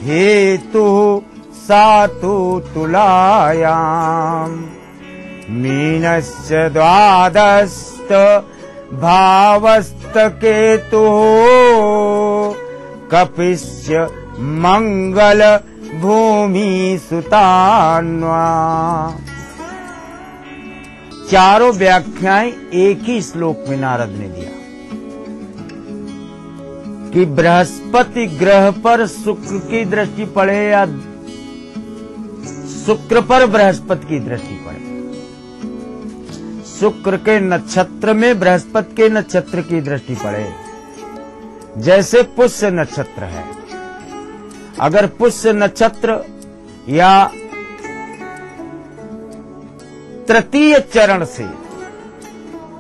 हेतु सातु तुलायाम मीनस्य द्वादस्त भावस्त केतु कपिस्य मंगल भूमि सुतान्वा। चारों व्याख्याएं एक ही श्लोक में नारद ने दिया कि बृहस्पति ग्रह पर शुक्र की दृष्टि पड़े या शुक्र पर बृहस्पति की दृष्टि पड़े, शुक्र के नक्षत्र में बृहस्पति के नक्षत्र की दृष्टि पड़े, जैसे पुष्य नक्षत्र है, अगर पुष्य नक्षत्र या तृतीय चरण से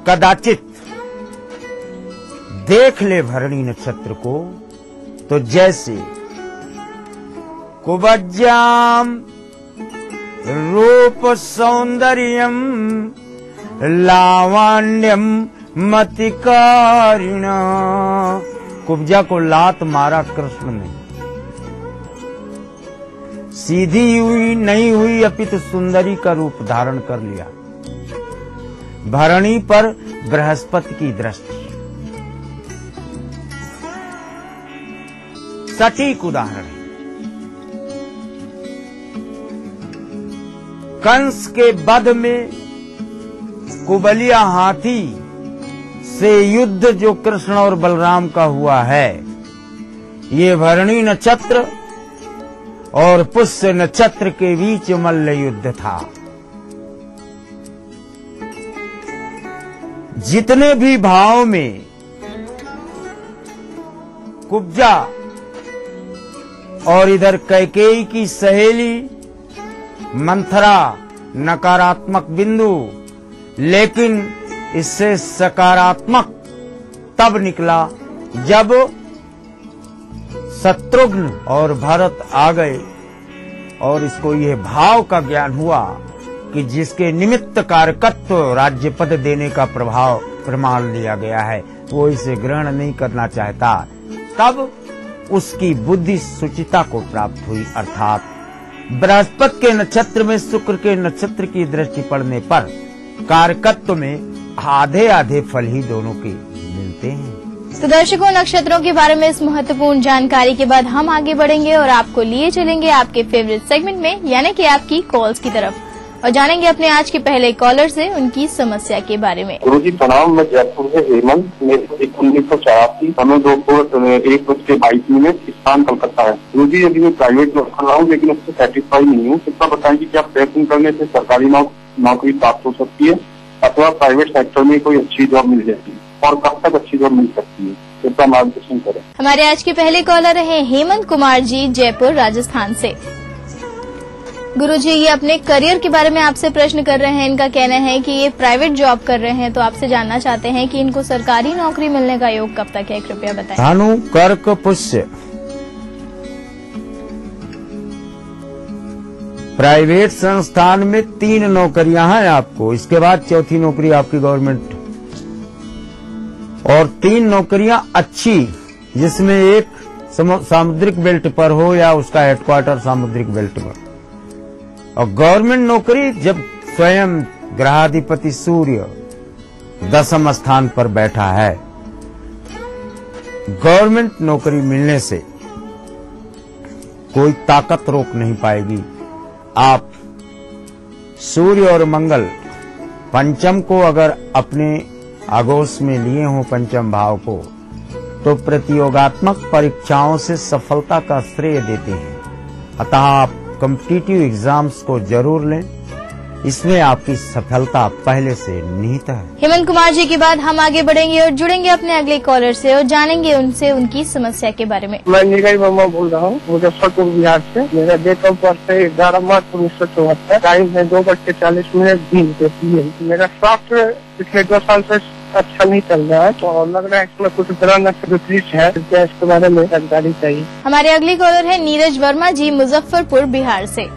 कदाचित देख ले भरणी नक्षत्र को, तो जैसे कुबज्जाम रूप सौंदर्यम लावण्यम मतिकारिण, कुब्जा को लात मारा कृष्ण ने, सीधी हुई नहीं हुई अपितु सुंदरी का रूप धारण कर लिया। भरणी पर बृहस्पति की दृष्टि सटीक उदाहरण है। कंस के वध में कुबलिया हाथी से युद्ध जो कृष्ण और बलराम का हुआ है, ये भरणी नक्षत्र और पुष्य नक्षत्र के बीच मल्ल युद्ध था। जितने भी भाव में कुब्जा और इधर कैकेयी की सहेली मंथरा नकारात्मक बिंदु, लेकिन इससे सकारात्मक तब निकला जब शत्रुघ्न और भरत आ गए और इसको यह भाव का ज्ञान हुआ कि जिसके निमित्त कारकत्व राज्य पद देने का प्रमाण लिया गया है, वो इसे ग्रहण नहीं करना चाहता, तब उसकी बुद्धि सुचिता को प्राप्त हुई। अर्थात बृहस्पति के नक्षत्र में शुक्र के नक्षत्र की दृष्टि पड़ने पर कारकत्व में आधे आधे फल ही दोनों के मिलते हैं। तो दर्शकों, नक्षत्रों के बारे में इस महत्वपूर्ण जानकारी के बाद हम आगे बढ़ेंगे और आपको लिए चलेंगे आपके फेवरेट सेगमेंट में, यानी कि आपकी कॉल्स की तरफ, और जानेंगे अपने आज के पहले कॉलर से उनकी समस्या के बारे में। गुरुजी प्रणाम, मैं जयपुर से हेमंत, मेरे 1984 समय 2:22 स्थान कलकत्ता है। गुरुजी, यदि मैं प्राइवेट जॉब कर रहा हूँ लेकिन उससे सेटिस्फाई नहीं हूँ, इतना बताएं कि क्या प्रयत्न करने से सरकारी नौकरी प्राप्त हो सकती है अथवा प्राइवेट सेक्टर में कोई अच्छी जॉब मिल जाती है, और कब तक अच्छी जॉब मिल सकती है, इसका मार्गदर्शन करें। हमारे आज के पहले कॉलर हैं हेमंत कुमार जी, जयपुर राजस्थान से। गुरुजी, ये अपने करियर के बारे में आपसे प्रश्न कर रहे हैं। इनका कहना है कि ये प्राइवेट जॉब कर रहे हैं, तो आपसे जानना चाहते हैं कि इनको सरकारी नौकरी मिलने का योग कब तक है, कृपया बताएं। भानु कर्क पुष्य, प्राइवेट संस्थान में 3 नौकरियां हैं आपको, इसके बाद चौथी नौकरी आपकी गवर्नमेंट, और 3 नौकरियां अच्छी, जिसमें एक सामुद्रिक बेल्ट पर हो या उसका हेडक्वार्टर सामुद्रिक बेल्ट पर। और गवर्नमेंट नौकरी जब स्वयं ग्रहाधिपति सूर्य 10वें स्थान पर बैठा है, गवर्नमेंट नौकरी मिलने से कोई ताकत रोक नहीं पाएगी। आप सूर्य और मंगल पंचम को अगर अपने आगोश में लिए हों, पंचम भाव को, तो प्रतियोगात्मक परीक्षाओं से सफलता का श्रेय देते हैं। अतः आप कॉम्पिटिटिव एग्जाम्स को जरूर लें, इसमें आपकी सफलता पहले से निहित है। हेमंत कुमार जी के बाद हम आगे बढ़ेंगे और जुड़ेंगे अपने अगले कॉलर से और जानेंगे उनसे उनकी समस्या के बारे में। मैं नीरज वर्मा बोल रहा हूँ, मुजफ्फरपुर बिहार से। मेरा डेट ऑफ बर्थ है 11 मार्च 1974, टाइम है 2:40 मेरा स्वास्थ्य पिछले 2 साल से अच्छा नहीं चल रहा है, तो लग रहा है इसमें कुछ ग्रह नक्षत्र है, इसके बारे में जानकारी चाहिए। हमारे अगले कॉलर है नीरज वर्मा जी, मुजफ्फरपुर बिहार से।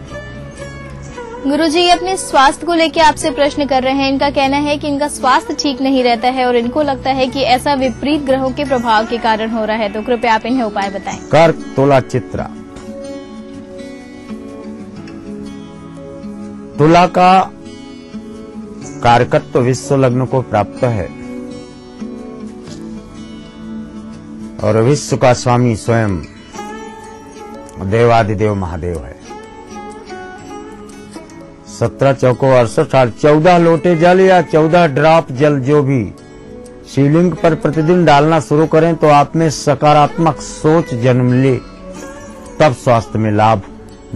गुरुजी, ये अपने स्वास्थ्य को लेकर आपसे प्रश्न कर रहे हैं। इनका कहना है कि इनका स्वास्थ्य ठीक नहीं रहता है और इनको लगता है कि ऐसा विपरीत ग्रहों के प्रभाव के कारण हो रहा है, तो कृपया आप इन्हें उपाय बताएं। कर्क तुला चित्रा, तुला का कारकत्व विश्व लग्न को प्राप्त है और विश्व का स्वामी स्वयं देवादिदेव महादेव है। 17 चौको 68 14 लोटे जल या 14 ड्रॉप जल जो भी शिवलिंग पर प्रतिदिन डालना शुरू करें तो आप में सकारात्मक सोच जन्म ले, तब स्वास्थ्य में लाभ,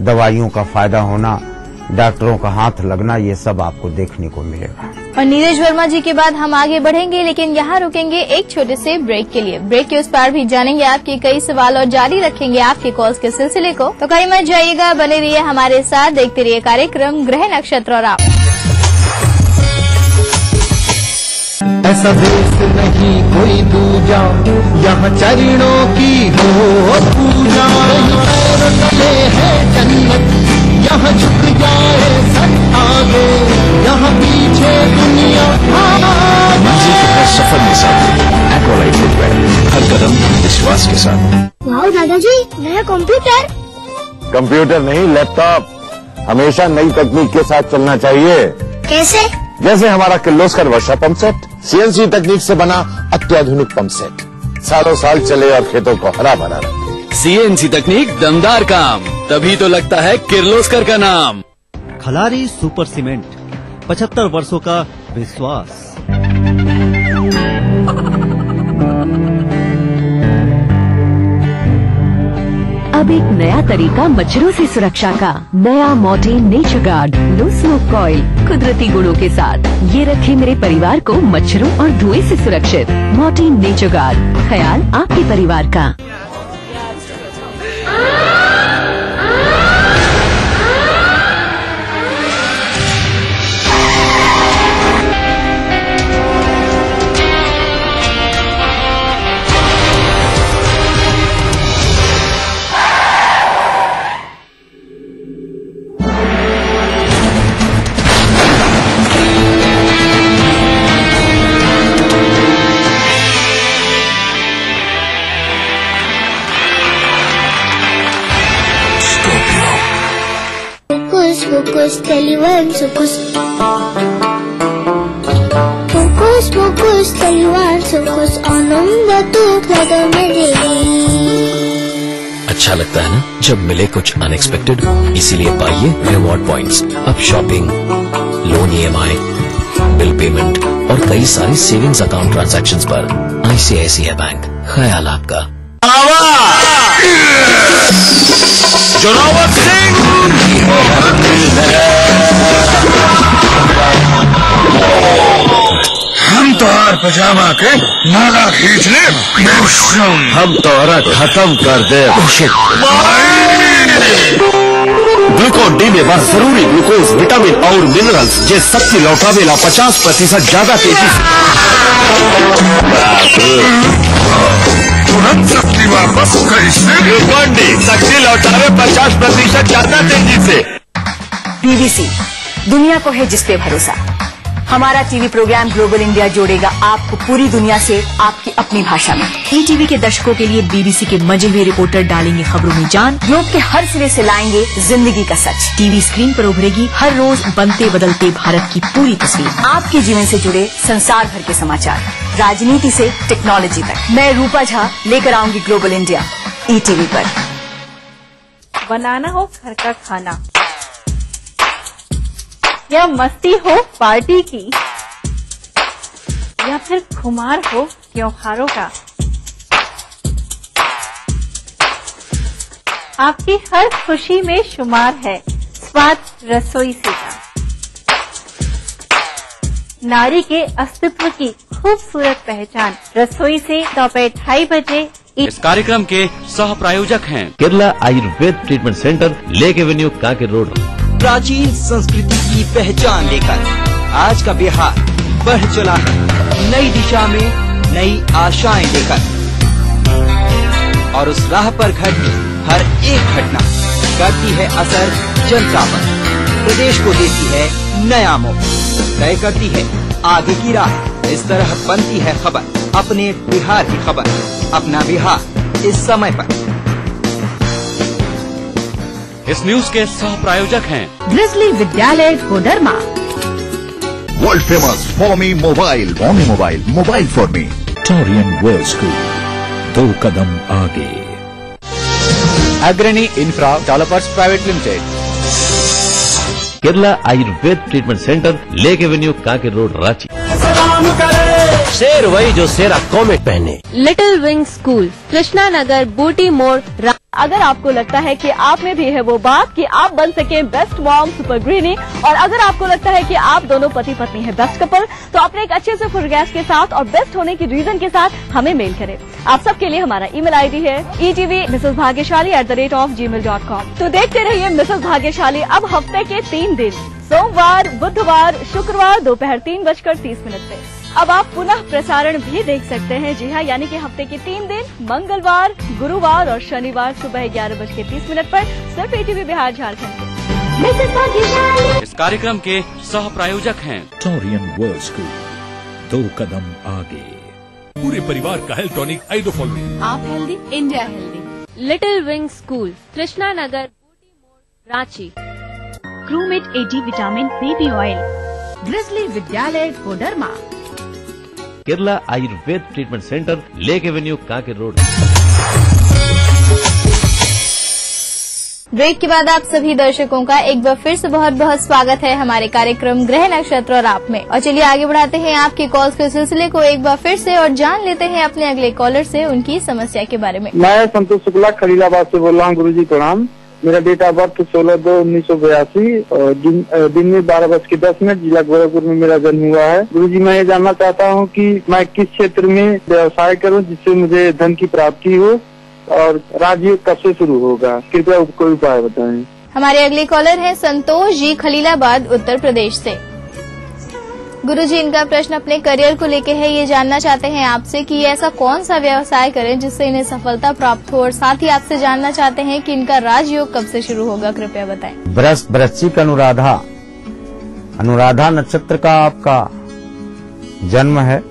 दवाइयों का फायदा होना, डॉक्टरों का हाथ लगना, ये सब आपको देखने को मिलेगा। और नीरज वर्मा जी के बाद हम आगे बढ़ेंगे, लेकिन यहाँ रुकेंगे एक छोटे से ब्रेक के लिए। ब्रेक के उस पार भी जानेंगे आपके कई सवाल और जारी रखेंगे आपके कॉल्स के सिलसिले को। तो कहीं मत जाइएगा, बने रहिए हमारे साथ, देखते रहिए कार्यक्रम ग्रह नक्षत्र और आप। ऐसा देश नहीं कोई दूजा, यहाँ चरणों की हो पूजा, है जन्नत, यहाँ झुक जाए सब आगे, यहाँ पीछे दुनिया। मंजिल के हर सफर में साथ एक्वालाइट फुटवेयर, हर कदम विश्वास के साथ। वाह दादाजी, नया कंप्यूटर। कंप्यूटर नहीं, लैपटॉप। हमेशा नई तकनीक के साथ चलना चाहिए। कैसे? जैसे हमारा किर्लोस्कर वर्षा पंप सेट, सीएनसी तकनीक से बना अत्याधुनिक पंप सेट, सालों साल चले और खेतों को हरा भरा रखे। सीएनसी तकनीक, दमदार काम, तभी तो लगता है किर्लोस्कर का नाम। खलारी सुपर सीमेंट, 75 वर्षों का विश्वास। अब एक नया तरीका मच्छरों से सुरक्षा का, नया Mortein nature guard low smoke coil, कुदरती गुणों के साथ ये रखे मेरे परिवार को मच्छरों और धुएं से सुरक्षित। मॉर्टीन नेचर गार्ड, ख्याल आपके परिवार का। Focus, Taliwan, focus. Focus, focus, Taliwan, focus. Anam batu lada mere. अच्छा लगता है ना जब मिले कुछ अनएक्सपेक्टेड, इसीलिए पाइए रिवॉर्ड पॉइंट्स। अब shopping, loan EMI, bill payment और कई सारे सेविंग्स अकाउंट ट्रांजैक्शंस पर ICICI बैंक, ख्याल आपका। जोरावर सिंह हम तोहर पजामा के नाला खींच ले, हम तोहरा खत्म कर दे। ग्लूकोन डी में बस जरूरी ग्लूकोज, विटामिन और मिनरल्स जे शक्ति लौटावेला 50% ज्यादा तेजी तुरंत शक्ति वापस कैसे? ग्लूकोन डी शक्ति लौटावे 50% ज्यादा तेजी से। BBC, दुनिया को है जिस पे भरोसा। हमारा टीवी प्रोग्राम ग्लोबल इंडिया जोड़ेगा आपको पूरी दुनिया से आपकी अपनी भाषा में। ETV के दर्शकों के लिए BBC के मजे हुए रिपोर्टर डालेंगे खबरों में जान, ग्लोब के हर सिरे से लाएंगे जिंदगी का सच। टीवी स्क्रीन पर उभरेगी हर रोज बनते बदलते भारत की पूरी तस्वीर। आपके जीवन से जुड़े संसार भर के समाचार, राजनीति से टेक्नोलॉजी तक। मैं रूपा झा लेकर आऊंगी ग्लोबल इंडिया ETV पर। बनाना हो घर का खाना या मस्ती हो पार्टी की, या फिर खुमार हो त्योहारों का, आपकी हर खुशी में शुमार है स्वाद रसोई से का। नारी के अस्तित्व की खूबसूरत पहचान रसोई से दोपहर 2:30 बजे। इस कार्यक्रम के सह प्रायोजक हैं Kerala Ayurveda treatment centre, lake avenue, Kanker road. प्राचीन संस्कृति की पहचान लेकर आज का बिहार बढ़ चला है नई दिशा में, नई आशाएं लेकर। और उस राह पर घटती हर एक घटना करती है असर जनता पर, प्रदेश को देती है नया मोड़, तय करती है आगे की राह। इस तरह बनती है खबर, अपने बिहार की खबर, अपना बिहार इस समय पर। इस न्यूज के सह प्रायोजक हैं ग्रिजली विद्यालय Koderma. World famous for me mobile, mobile for me. Torian world school, 2 कदम आगे। Agrani infra developers private limited. Kerala Ayurveda treatment centre, lake avenue, Kanker road, Ranchi. शेर वही जो शेरा कॉमेट पहने। Little wing school, Krishna Nagar, Booti More. अगर आपको लगता है कि आप में भी है वो बात कि आप बन सके बेस्ट मॉम सुपर ग्रीनी, और अगर आपको लगता है कि आप दोनों पति पत्नी है बेस्ट कपल, तो अपने एक अच्छे से फोटोग्राफ के साथ और बेस्ट होने की रीजन के साथ हमें मेल करें। आप सबके लिए हमारा ईमेल आईडी है etv@gmail.com। तो देखते रहिए मिसेस भाग्यशाली अब हफ्ते के 3 दिन, सोमवार, बुधवार, शुक्रवार दोपहर 3:30 पे। अब आप पुनः प्रसारण भी देख सकते हैं। जी हाँ, यानी कि हफ्ते के 3 दिन, मंगलवार, गुरुवार और शनिवार सुबह 11:30 पर सिर्फ ETV बिहार झारखंड। इस कार्यक्रम के सह प्रायोजक हैं टोरियन वर्ल्ड स्कूल, 2 कदम आगे। पूरे परिवार का हेल्थ टॉनिक आइडोफॉल में। आप healthy, India healthy. Little wing school, Krishna Nagar, Booti Mor, Ranchi. क्रूमेट 80 विटामिन बेबी ऑयल, ग्रिजली विद्यालय Koderma. Kerala Ayurveda treatment centre, lake avenue, Kanker road. Break के बाद आप सभी दर्शकों का एक बार फिर से बहुत बहुत स्वागत है हमारे कार्यक्रम ग्रह नक्षत्र और आप में। और चलिए आगे बढ़ाते हैं आपके कॉल्स के सिलसिले को एक बार फिर से और जान लेते हैं अपने अगले कॉलर से उनकी समस्या के बारे में। मैं संतोष शुक्ला खलीलाबाद से बोल रहा हूँ। गुरुजी प्रणाम। मेरा डेट ऑफ बर्थ 16/2/1982 और दिन में 12:10, जिला गोरखपुर में मेरा जन्म हुआ है। गुरुजी मैं ये जानना चाहता हूँ कि मैं किस क्षेत्र में व्यवसाय करूँ जिससे मुझे धन की प्राप्ति हो, और राजयोग कब से शुरू होगा? कृपया कोई उपाय बताएं। हमारे अगले कॉलर हैं संतोष जी खलीलाबाद उत्तर प्रदेश से। गुरुजी इनका प्रश्न अपने करियर को लेकर है। ये जानना चाहते हैं आपसे कि ऐसा कौन सा व्यवसाय करें जिससे इन्हें सफलता प्राप्त हो, और साथ ही आपसे जानना चाहते हैं कि इनका राजयोग कब से शुरू होगा, कृपया बताएं। वृश्चिक अनुराधा नक्षत्र का आपका जन्म है।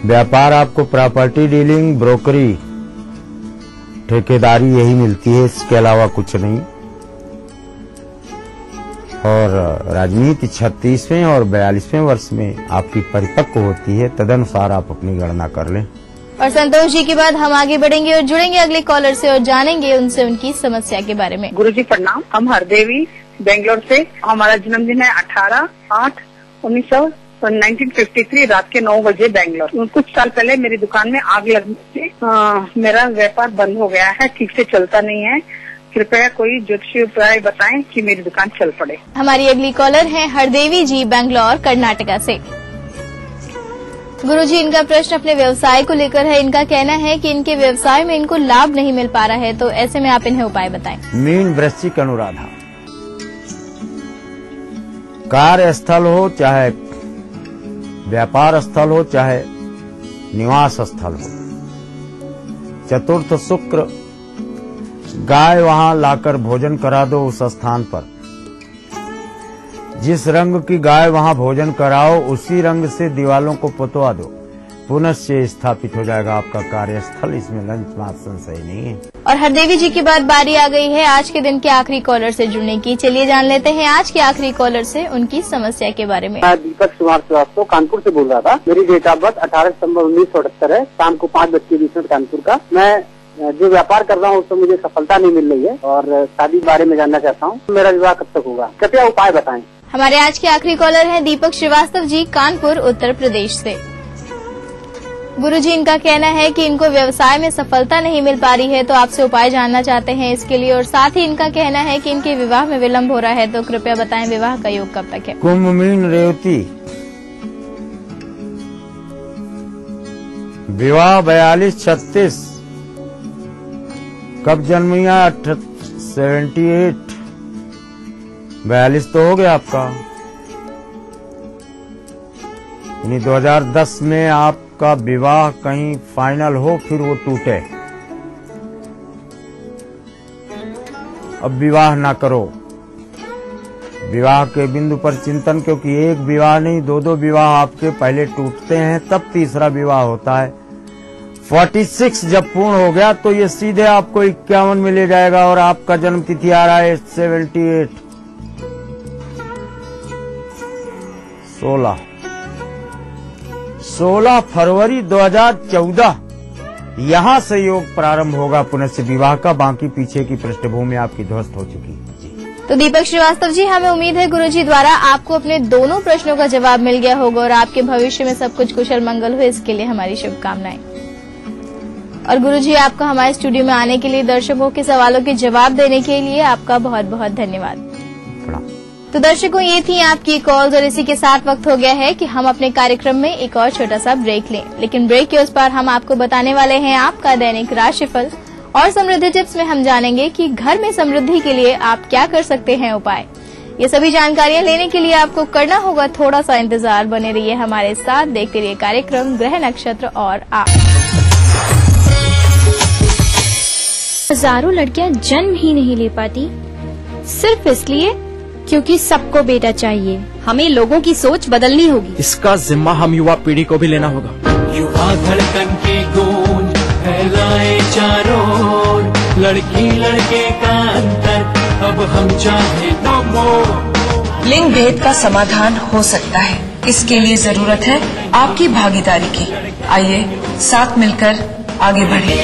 व्यापार आपको प्रॉपर्टी डीलिंग, ब्रोकरी, ठेकेदारी यही मिलती है, इसके अलावा कुछ नहीं। और राजनीति 36वें और 42वें वर्ष में आपकी परिपक्व होती है, तदनुसार आप अपनी गणना कर लें। और संतोष जी के बाद हम आगे बढ़ेंगे और जुड़ेंगे अगले कॉलर से और जानेंगे उनसे उनकी समस्या के बारे में। गुरुजी प्रणाम। हम हरदेवी बेंगलोर से। हमारा जन्मदिन है 18/8/1953 रात के 9 बजे बेंगलोर। कुछ साल पहले मेरी दुकान में आग लगने से मेरा व्यापार बंद हो गया है, ठीक से चलता नहीं है। कृपया कोई ज्योतिषी उपाय बताएं कि मेरी दुकान चल पड़े। हमारी अगली कॉलर है हरदेवी जी बेंगलोर कर्नाटका से। गुरुजी इनका प्रश्न अपने व्यवसाय को लेकर है। इनका कहना है कि इनके व्यवसाय में इनको लाभ नहीं मिल पा रहा है, तो ऐसे में आप इन्हें उपाय बताएं। मीन वृश्चिक अनुराधा, कार्य स्थल हो चाहे व्यापार स्थल हो चाहे निवास स्थल हो, चतुर्थ शुक्र, गाय वहां लाकर भोजन करा दो उस स्थान पर। जिस रंग की गाय वहां भोजन कराओ उसी रंग से दीवालों को पुतवा दो, पुनश्च स्थापित हो जाएगा आपका कार्यस्थल। इसमें लंच मात्र संशय नहीं है। और हरदेवी जी के बाद बारी आ गई है आज के दिन के आखिरी कॉलर से जुड़ने की। चलिए जान लेते हैं आज के आखिरी कॉलर से उनकी समस्या के बारे में। मैं दीपक कुमार श्रीवास्तव कानपुर से बोल रहा था। मेरी डेट ऑफ बर्थ 18 सितम्बर 1978 है। शाम को 5:20 कानपुर का। मैं जो व्यापार कर रहा हूँ उसमें मुझे सफलता नहीं मिल रही है, और शादी के बारे में जानना चाहता हूँ। मेरा विवाह कब तक होगा? कृपया उपाय बताएं। हमारे आज के आखिरी कॉलर हैं दीपक श्रीवास्तव जी कानपुर उत्तर प्रदेश से। गुरुजी इनका कहना है कि इनको व्यवसाय में सफलता नहीं मिल पा रही है, तो आपसे उपाय जानना चाहते हैं इसके लिए। और साथ ही इनका कहना है कि इनके विवाह में विलम्ब हो रहा है, तो कृपया बताएं विवाह का योग कब तक है। कुंभ मीन रेवती, विवाह 42-36, कब जन्मी है? 78, 42 तो हो गया आपका। यानी 2010 में आपका विवाह कहीं फाइनल हो, फिर वो टूटे। अब विवाह ना करो, विवाह के बिंदु पर चिंतन, क्योंकि एक विवाह नहीं 2-2 विवाह आपके पहले टूटते हैं, तब तीसरा विवाह होता है। 46 जब पूर्ण हो गया तो ये सीधे आपको 51 में ले जाएगा और आपका जन्म तिथि आ रहा है 78 16 फरवरी 2014 यहाँ से योग प्रारंभ होगा पुनः विवाह का। बाकी पीछे की पृष्ठभूमि आपकी ध्वस्त हो चुकी है। तो दीपक श्रीवास्तव जी, हमें उम्मीद है गुरुजी द्वारा आपको अपने दोनों प्रश्नों का जवाब मिल गया होगा और आपके भविष्य में सब कुछ कुशल मंगल हो, इसके लिए हमारी शुभकामनाएं। और गुरुजी, आपका हमारे स्टूडियो में आने के लिए, दर्शकों के सवालों के जवाब देने के लिए आपका बहुत बहुत धन्यवाद। तो दर्शकों, ये थी आपकी कॉल्स और इसी के साथ वक्त हो गया है कि हम अपने कार्यक्रम में एक और छोटा सा ब्रेक लें। लेकिन ब्रेक के उस पार हम आपको बताने वाले हैं आपका दैनिक राशिफल और समृद्धि टिप्स में हम जानेंगे कि घर में समृद्धि के लिए आप क्या कर सकते हैं उपाय। ये सभी जानकारियां लेने के लिए आपको करना होगा थोड़ा सा इंतजार। बने रहिए हमारे साथ, देखते रहिए कार्यक्रम ग्रह नक्षत्र और आप। हजारों लड़कियां जन्म ही नहीं ले पाती सिर्फ इसलिए क्योंकि सबको बेटा चाहिए। हमें लोगों की सोच बदलनी होगी। इसका जिम्मा हम युवा पीढ़ी को भी लेना होगा। युवा धड़कन की गूंज फैलाए चारों ओर, लड़की लड़के का अंतर अब हम चाहे नो मोर। लिंग भेद का समाधान हो सकता है, इसके लिए जरूरत है आपकी भागीदारी की। आइए साथ मिलकर आगे बढ़े।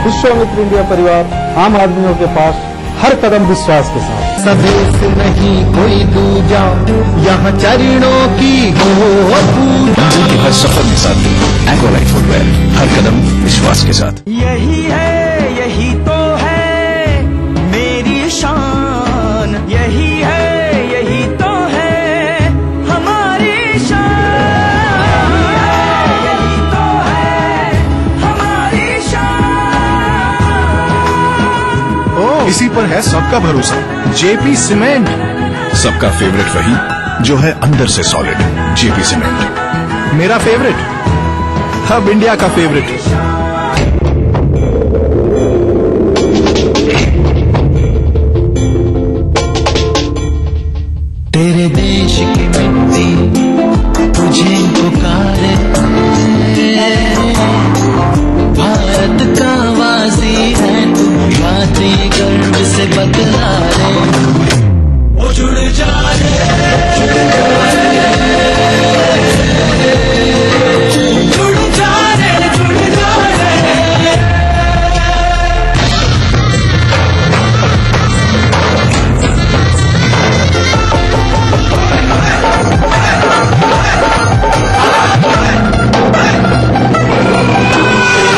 विश्वामित्र इंडिया परिवार आम आदमियों के पास हर कदम विश्वास के साथ। सदेश नहीं कोई दूजा, यहाँ चरणों की हो पूजा। की हर सफर में साथ दी एकोलाइट फुटवेयर, हर कदम विश्वास के साथ। यही है, यही तो है मेरी शान, यही है, यही तो है हमारी शान, यही तो है हमारी शान। इसी पर है सबका भरोसा, जेपी सीमेंट। सबका फेवरेट वही जो है अंदर से सॉलिड, जेपी सीमेंट। मेरा फेवरेट, अब इंडिया का फेवरेट। तेरे देश की मिट्टी तुझे पुकारे, भारत का वासी है तू, यात्री गर्व से बतला रे। वो जुड़ जा रे, जुड़ जा रे, जुड़ जा रे, जुड़ जा रे।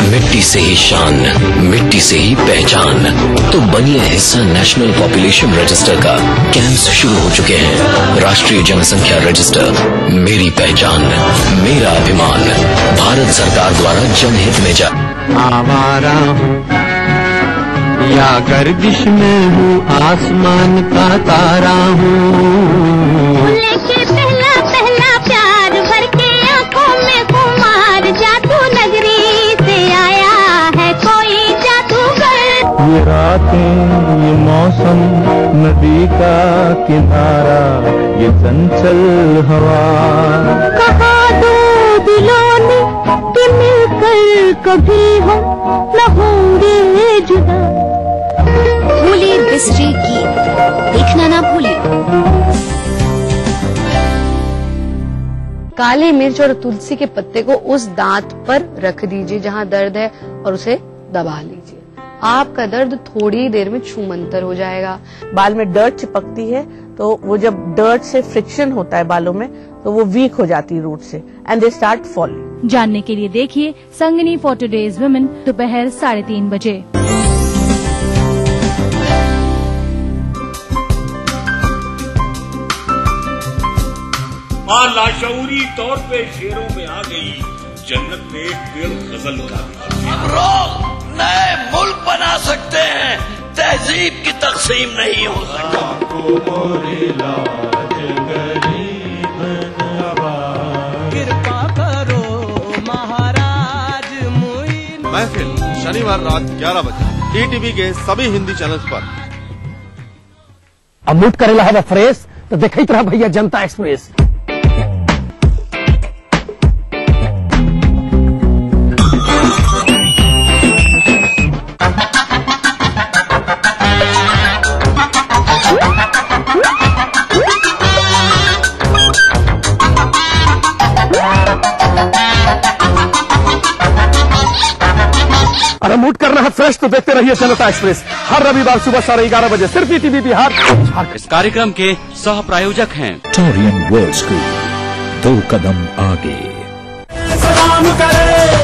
मिट्टी से ही शान, मिट्टी से ही पहचान। तो बनिए हिस्सा नेशनल पॉपुलेशन रजिस्टर का। कैंप्स शुरू हो चुके हैं। राष्ट्रीय जनसंख्या रजिस्टर, मेरी पहचान मेरा अभिमान, भारत सरकार द्वारा जनहित में जारी। आवारा हूँ या गर्दिश में हूँ, आसमान का तारा हूँ। लेके पहला पहला प्यार भर के आंखों में कुमार, जादू नगरी से आया है कोई जादूगर। ये रातें, ये मौसम, नदी का किनारा, ये चंचल हवा। कहा दो दिलों ने कि मिलकर कभी हम न होंगे जुदा। भूली बिसरी गीत देखना ना भूलिए। काली मिर्च और तुलसी के पत्ते को उस दांत पर रख दीजिए जहां दर्द है और उसे दबा लीजिए। आपका दर्द थोड़ी देर में छूमंतर हो जाएगा। बाल में डर्ट चिपकती है तो वो जब डर्ट से फ्रिक्शन होता है बालों में तो वो वीक हो जाती है रूट से एंड दे स्टार्ट फॉलिंग। जानने के लिए देखिए संगिनी फॉर टुडेज वुमेन दोपहर 3:30 बजे। माँ लाशऊरी तौर पे शेरों में आ गई, जन्नत में एक पेड़ गजल का। हम लोग नए मुल्क बना सकते हैं, तहजीब की तकसीम नहीं हो सकती। कृपा करो महाराज मुइन। महफिल शनिवार रात 11 बजे टीटीवी के सभी हिंदी चैनल्स पर। अब मूड करेला है फ्रेश तो देखते रहा भैया जनता एक्सप्रेस। मूड करना है फ्रेश तो देखते रहिए जनता एक्सप्रेस हर रविवार सुबह 11:30 बजे सिर्फ ईटीवी बिहार। इस कार्यक्रम के सह प्रायोजक हैं टोरियन वर्ल्ड स्कूल, 2 कदम आगे।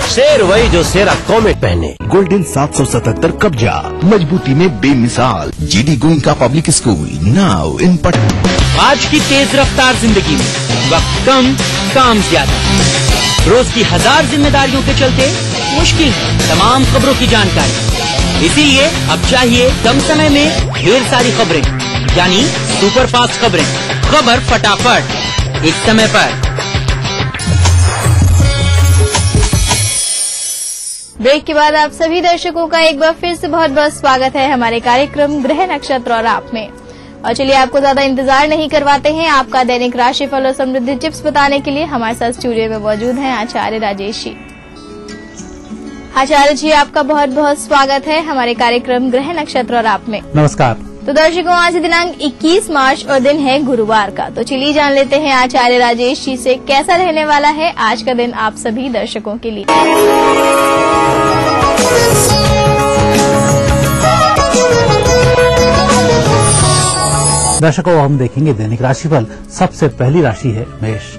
शेर वही जो शेरा कॉमेट पहने। गोल्डन 777 कब्जा, मजबूती में बेमिसाल। GD Goenka public school now in Patna. आज की तेज रफ्तार जिंदगी में वक्त कम, काम ज्यादा। रोज की 1000 जिम्मेदारियों के चलते मुश्किल है तमाम खबरों की जानकारी। इसीलिए अब चाहिए कम समय में ढेर सारी खबरें, यानी सुपर फास्ट खबरें। खबर फटाफट, एक समय पर। ब्रेक के बाद आप सभी दर्शकों का एक बार फिर से बहुत बहुत स्वागत है हमारे कार्यक्रम ग्रह नक्षत्र और आप में। और चलिए आपको ज्यादा इंतजार नहीं करवाते हैं, आपका दैनिक राशिफल और समृद्धि टिप्स बताने के लिए हमारे साथ स्टूडियो में मौजूद हैं आचार्य राजेश जी। आचार्य जी, आपका बहुत बहुत स्वागत है हमारे कार्यक्रम ग्रह नक्षत्र और आप में। नमस्कार। तो दर्शकों, आज दिनांक 21 मार्च और दिन है गुरुवार का। तो चलिए जान लेते हैं आचार्य राजेश जी से कैसा रहने वाला है आज का दिन आप सभी दर्शकों के लिए। दर्शकों, हम देखेंगे दैनिक राशिफल। सबसे पहली राशि है मेष।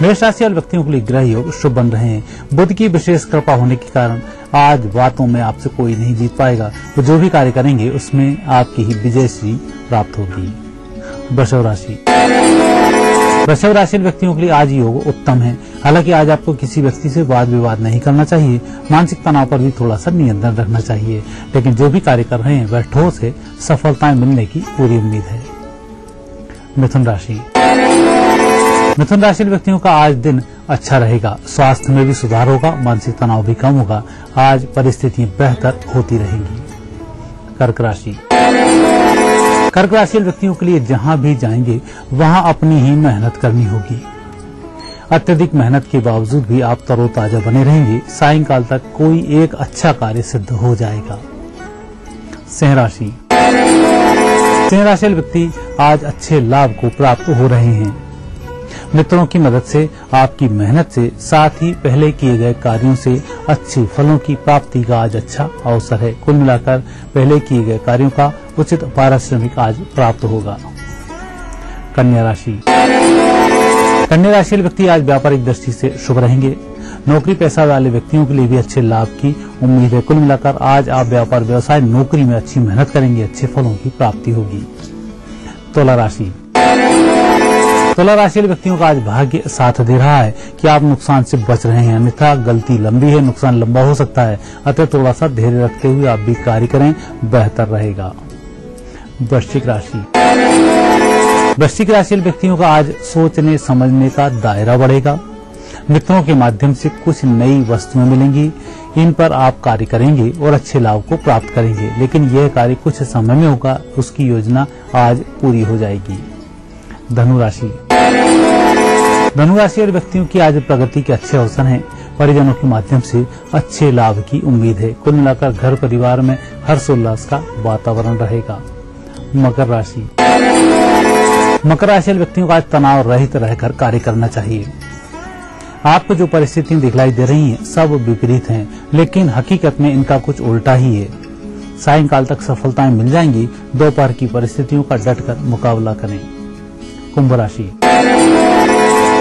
मेष राशि वाले व्यक्तियों के लिए ग्रह योग शुभ बन रहे हैं। बुध की विशेष कृपा होने के कारण आज बातों में आपसे कोई नहीं जीत पाएगा। वो जो भी कार्य करेंगे उसमें आपकी ही विजयश्री प्राप्त होगी। वृषभ राशि। वृषभ राशि व्यक्तियों के लिए आज योग उत्तम है। हालांकि आज आपको किसी व्यक्ति से वाद विवाद नहीं करना चाहिए। मानसिक तनाव पर भी थोड़ा सा नियंत्रण रखना चाहिए, लेकिन जो भी कार्य कर रहे हैं वह ठोस है। सफलताएं मिलने की पूरी उम्मीद है। मिथुन राशि। मिथुन राशि व्यक्तियों का आज दिन अच्छा रहेगा। स्वास्थ्य में भी सुधार होगा, मानसिक तनाव भी कम होगा। आज परिस्थितियां बेहतर होती रहेंगी। कर्क राशि। कर्क राशि व्यक्तियों के लिए जहां भी जाएंगे वहां अपनी ही मेहनत करनी होगी। अत्यधिक मेहनत के बावजूद भी आप तरोताजा बने रहेंगे। सायंकाल तक कोई एक अच्छा कार्य सिद्ध हो जाएगा। सिंह राशि। सिंह राशि व्यक्ति आज अच्छे लाभ को प्राप्त हो रहे हैं। मित्रों की मदद से, आपकी मेहनत से, साथ ही पहले किए गए कार्यों से अच्छे फलों की प्राप्ति का आज अच्छा अवसर है। कुल मिलाकर पहले किए गए कार्यों का उचित पारिश्रमिक आज प्राप्त होगा। कन्या राशि। कन्या राशि व्यक्ति आज व्यापारिक दृष्टि से शुभ रहेंगे। नौकरी पेशा वाले व्यक्तियों के लिए भी अच्छे लाभ की उम्मीद है। कुल मिलाकर आज आप व्यापार व्यवसाय नौकरी में अच्छी मेहनत करेंगे, अच्छे फलों की प्राप्ति होगी। तुला राशि। तुला राशि व्यक्तियों का आज भाग्य साथ दे रहा है कि आप नुकसान से बच रहे हैं, अन्यथा गलती लंबी है, नुकसान लंबा हो सकता है। अतः थोड़ा सा धैर्य रखते हुए आप भी कार्य करें, बेहतर रहेगा। वृश्चिक राशि। वृश्चिक राशि व्यक्तियों का आज सोचने समझने का दायरा बढ़ेगा। मित्रों के माध्यम से कुछ नई वस्तुएं मिलेंगी, इन पर आप कार्य करेंगे और अच्छे लाभ को प्राप्त करेंगे। लेकिन यह कार्य कुछ समय में होगा, उसकी योजना आज पूरी हो जाएगी। धनु राशि। धनु राशि और व्यक्तियों की आज प्रगति के अच्छे अवसर हैं। परिजनों के माध्यम से अच्छे लाभ की उम्मीद है। कुल मिलाकर घर परिवार में हर्षोल्लास का वातावरण रहेगा। मकर राशि। मकर राशि व्यक्तियों का आज तनाव रहित रहकर कार्य करना चाहिए। आपको जो परिस्थितियां दिखलाई दे रही हैं सब विपरीत हैं, लेकिन हकीकत में इनका कुछ उल्टा ही है। सायंकाल तक सफलताएं मिल जाएंगी। दोपहर की परिस्थितियों का डटकर मुकाबला करें। कुंभ राशि।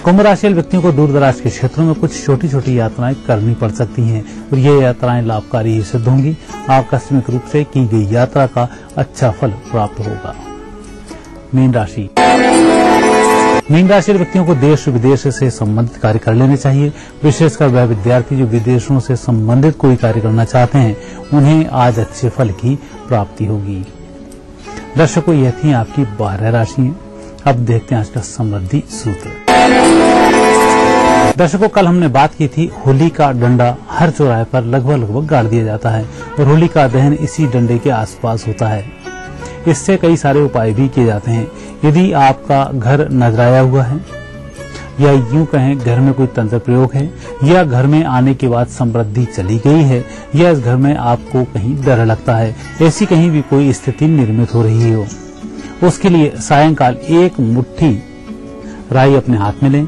कुंभ राशि व्यक्तियों को दूर दराज के क्षेत्रों में कुछ छोटी छोटी यात्राएं करनी पड़ सकती हैं और ये यात्राएं लाभकारी ही सिद्ध होंगी। आकस्मिक रूप से की गई यात्रा का अच्छा फल प्राप्त होगा। मीन राशि। मीन राशि व्यक्तियों को देश विदेश से संबंधित कार्य कर लेने चाहिए। विशेषकर वह विद्यार्थी जो विदेशों से संबंधित कोई कार्य करना चाहते हैं, उन्हें आज अच्छे फल की प्राप्ति होगी। दर्शकों, यह थी आपकी 12 राशियां। अब देखते हैं आज का समृद्धि सूत्र। दर्शकों, कल हमने बात की थी होली का डंडा हर चौराहे पर लगभग गाड़ दिया जाता है और होली का दहन इसी डंडे के आसपास होता है। इससे कई सारे उपाय भी किए जाते हैं। यदि आपका घर नजराया हुआ है या यूं कहें घर में कोई तंत्र प्रयोग है या घर में आने के बाद समृद्धि चली गई है या इस घर में आपको कहीं डर लगता है, ऐसी कहीं भी कोई स्थिति निर्मित हो रही हो, उसके लिए सायंकाल एक मुट्ठी राई अपने हाथ में लें,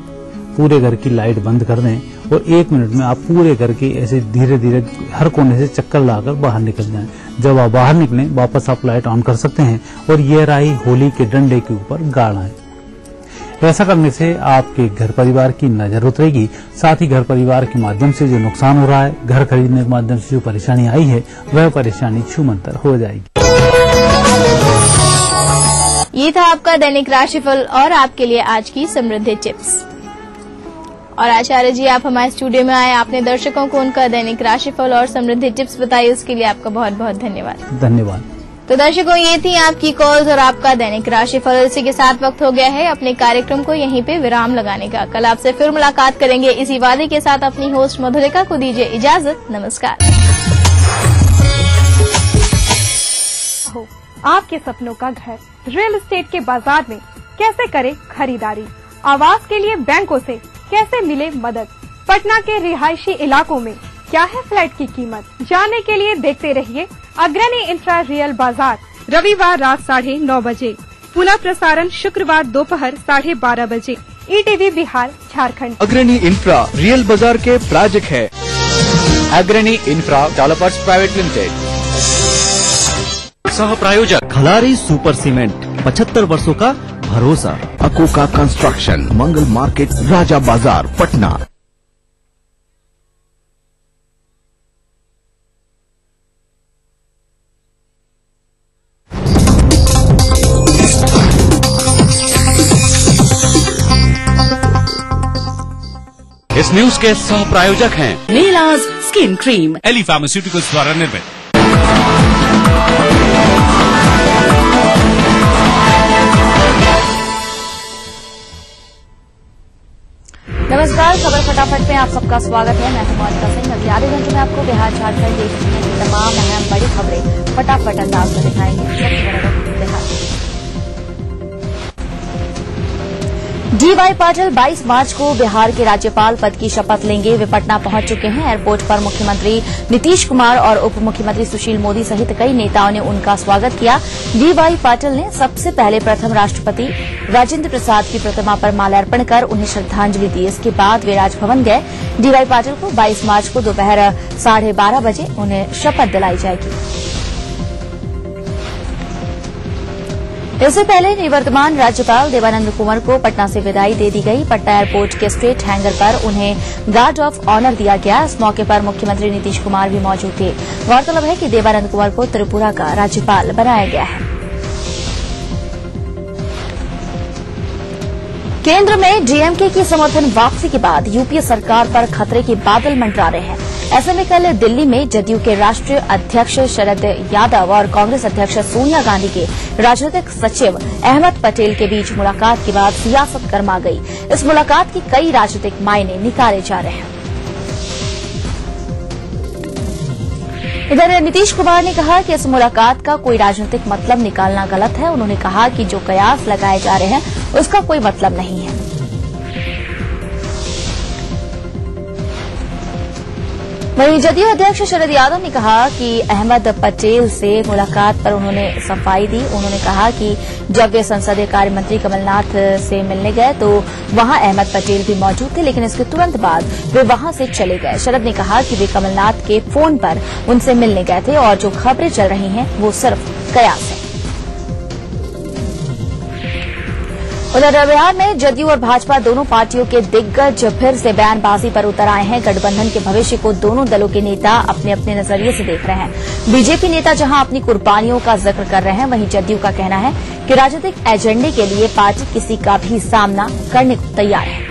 पूरे घर की लाइट बंद कर दें और 1 मिनट में आप पूरे करके ऐसे धीरे धीरे हर कोने से चक्कर लाकर बाहर निकल जाएं। जब आप बाहर निकलें वापस आप लाइट ऑन कर सकते हैं और ये राही होली के डंडे के ऊपर गाड़ आए। ऐसा करने से आपके घर परिवार की नजर उतरेगी, साथ ही घर परिवार के माध्यम से जो नुकसान हो रहा है, घर खरीदने के माध्यम से जो परेशानी आई है, वह परेशानी छूमंतर हो जाएगी। ये था आपका दैनिक राशिफल और आपके लिए आज की समृद्धि टिप्स। और आचार्य जी, आप हमारे स्टूडियो में आए, आपने दर्शकों को उनका दैनिक राशिफल और समृद्धि टिप्स बताई, उसके लिए आपका बहुत बहुत धन्यवाद। धन्यवाद। तो दर्शकों, ये थी आपकी कॉल्स और आपका दैनिक राशिफल। इसी के साथ वक्त हो गया है अपने कार्यक्रम को यहीं पे विराम लगाने का। कल आपसे फिर मुलाकात करेंगे इसी वादे के साथ। अपनी होस्ट मधुलिका को दीजिए इजाजत। नमस्कार। आपके सपनों का घर रियल एस्टेट के बाजार में कैसे करें खरीदारी, आवास के लिए बैंकों से कैसे मिले मदद, पटना के रिहायशी इलाकों में क्या है फ्लैट की कीमत, जानने के लिए देखते रहिए अग्रणी इंफ्रा रियल बाजार, रविवार रात 9:30 बजे, पुनः प्रसारण शुक्रवार दोपहर 12:30 बजे, ETV बिहार झारखंड। अग्रणी इंफ्रा रियल बाजार के प्रायोजक है अग्रणी इंफ्रा डेवलपर्स प्राइवेट लिमिटेड। सह प्रायोजक खलारी सुपर सीमेंट, 75 वर्षों का भरोसा। अकोका कंस्ट्रक्शन, मंगल मार्केट, राजा बाजार, पटना। इस न्यूज के सह प्रायोजक हैं नीलाज स्किन क्रीम, एली फार्मास्यूटिकल्स द्वारा निर्मित। नमस्कार, खबर फटाफट में आप सबका स्वागत है। मैं हूं मोनिका सिंह। अगले आधे घंटे में आपको बिहार झारखंड देश दुनिया की तमाम अहम बड़ी खबरें फटाफट अंदाज में दिखाएंगे। D.Y. पाटिल 22 मार्च को बिहार के राज्यपाल पद की शपथ लेंगे। वे पटना पहुंच चुके हैं। एयरपोर्ट पर मुख्यमंत्री नीतीश कुमार और उप मुख्यमंत्री सुशील मोदी सहित कई नेताओं ने उनका स्वागत किया। D.Y. पाटिल ने सबसे पहले प्रथम राष्ट्रपति राजेंद्र प्रसाद की प्रतिमा पर माल्यार्पण कर उन्हें श्रद्धांजलि दी। इसके बाद वे राजभवन गए। D.Y. पाटिल को 22 मार्च को दोपहर 12:30 बजे उन्हें शपथ दिलाई जाएगी। इससे पहले निवर्तमान राज्यपाल देवानंद कुंवर को पटना से विदाई दे दी गई। पटना एयरपोर्ट के स्ट्रेट हैंगर पर उन्हें गार्ड ऑफ ऑनर दिया गया। इस मौके पर मुख्यमंत्री नीतीश कुमार भी मौजूद थे। गौरतलब है कि देवानंद कुंवर को त्रिपुरा का राज्यपाल बनाया गया है। केंद्र में डीएमके की समर्थन वापसी के बाद यूपीए सरकार पर खतरे के बादल मंडरा रहे हैं। ऐसे में कल दिल्ली में जदयू के राष्ट्रीय अध्यक्ष शरद यादव और कांग्रेस अध्यक्ष सोनिया गांधी के राजनीतिक सचिव अहमद पटेल के बीच मुलाकात के बाद सियासत गर्मा गई। इस मुलाकात के कई राजनीतिक मायने निकाले जा रहे हैं। इधर नीतीश कुमार ने कहा कि इस मुलाकात का कोई राजनीतिक मतलब निकालना गलत है। उन्होंने कहा कि जो कयास लगाए जा रहे हैं उसका कोई मतलब नहीं है। वहीं जदयू अध्यक्ष शरद यादव ने कहा कि अहमद पटेल से मुलाकात पर उन्होंने सफाई दी। उन्होंने कहा कि जब वे संसदीय कार्य मंत्री कमलनाथ से मिलने गए तो वहां अहमद पटेल भी मौजूद थे, लेकिन इसके तुरंत बाद वे वहां से चले गए। शरद ने कहा कि वे कमलनाथ के फोन पर उनसे मिलने गए थे और जो खबरें चल रही हैं वो सिर्फ कयास है। उधर बिहार में जदयू और भाजपा दोनों पार्टियों के दिग्गज फिर से बयानबाजी पर उतर आए हैं। गठबंधन के भविष्य को दोनों दलों के नेता अपने अपने नजरिए से देख रहे हैं। बीजेपी नेता जहां अपनी कुर्बानियों का जिक्र कर रहे हैं, वहीं जदयू का कहना है कि राजनीतिक एजेंडे के लिए पार्टी किसी का भी सामना करने को तैयार है।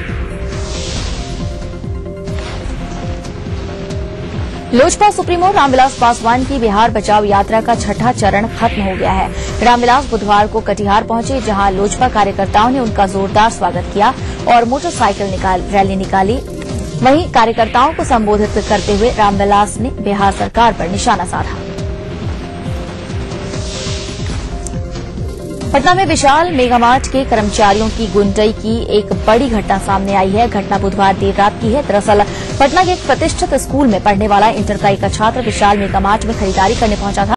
लोजपा सुप्रीमो रामविलास पासवान की बिहार बचाओ यात्रा का छठा चरण खत्म हो गया है। रामविलास बुधवार को कटिहार पहुंचे, जहां लोजपा कार्यकर्ताओं ने उनका जोरदार स्वागत किया और मोटरसाइकिल रैली निकाली। वहीं कार्यकर्ताओं को संबोधित करते हुए रामविलास ने बिहार सरकार पर निशाना साधा। पटना में विशाल मेगामार्ट के कर्मचारियों की गुंडई की एक बड़ी घटना सामने आई है। घटना बुधवार देर रात की है। दरअसल पटना के एक प्रतिष्ठित स्कूल में पढ़ने वाला इंटर का एक छात्र विशाल मेगामार्ट में खरीदारी करने पहुंचा था।